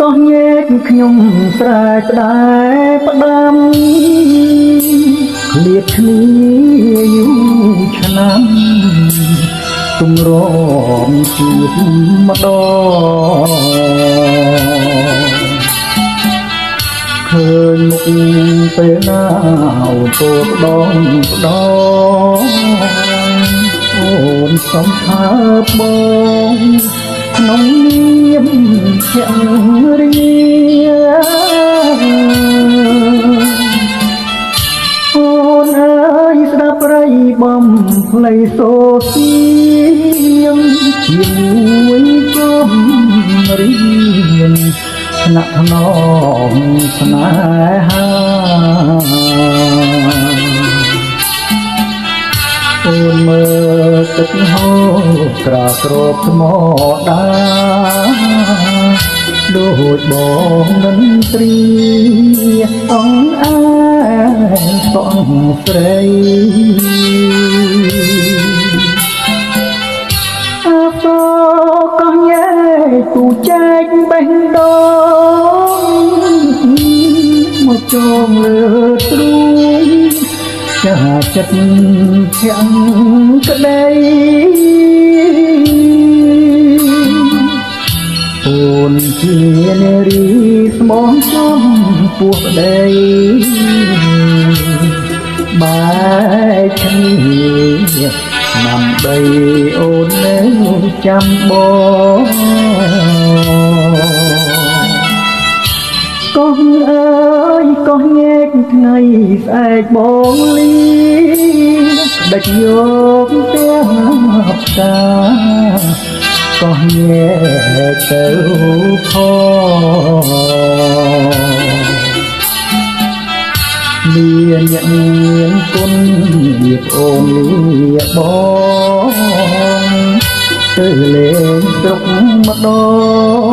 ក៏ញែកខ្ញុំស្រែកដែរផ្ដាំឃ្លាតគ្នាយូរឆ្នាំទម្រាំជួបម្ដងឃើញមុខពេលណាអូនពោលដងអូនសំថាបងក្នុងនាមជារៀអូនអើយស្ដាប់ប្រិយបំផ្លៃសូសៀងជាមួយចំរៀងថ្នាក់ថ្នមស្នេហាអូនមើលទឹកហូរក្រក្របថ្មដាដូចបងនិនត្រីអង្អែលសងស្រីអសកោះញែកទូចែកបេះដូងមកចងលើទ្រូងចាចិត្តភាំងក្ដីអូនជានារីស្មោះចំពោះប្ដីបែកគ្នាដើម្បីអូននៅចាំបងកោះអើយកោះញែកថ្ងៃស្អែកបងលីដាច់យកទាំងផ្កាកោះញែកទៅផងមានអ្នកមានគុណវាអូនលាបងទៅលេងស្រុកម្ដ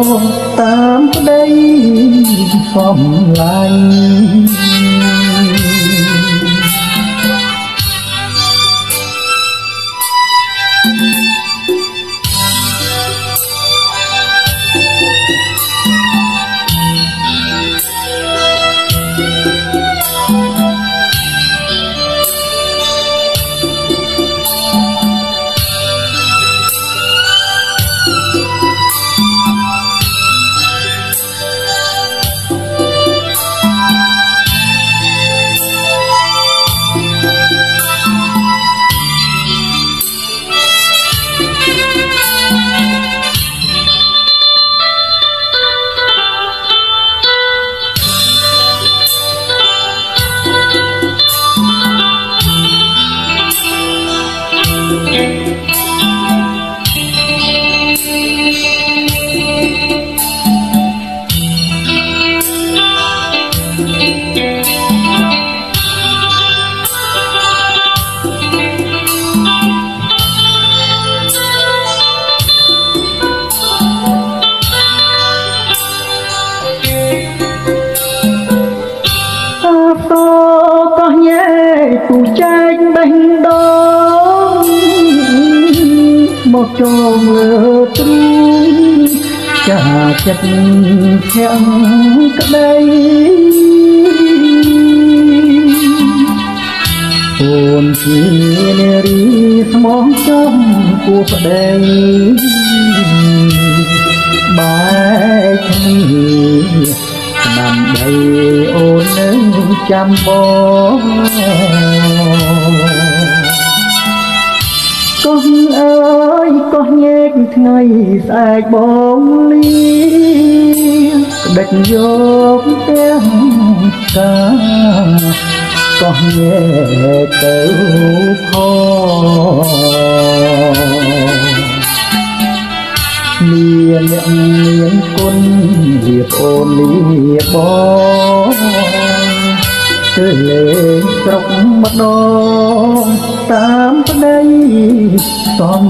ងតាមប្ដីសំឡាញ់ទូចែកបេះដូងមកចងលើទ្រូងចាចិត្តភាំងក្ដីអូនជានារីស្មោះចំពោះប្ដីបែកគ្នាដើម្បីអូននៅចាំបងកោះអើយកោះញែកថ្ងៃស្អែកបងលីដាច់យកទាំងកាកោះញែកទៅផងមានអ្នកមានគុណវាអូនលាបងទៅលេងស្រុកម្ដងតាមប្ដីសំ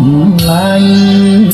ឡាញ់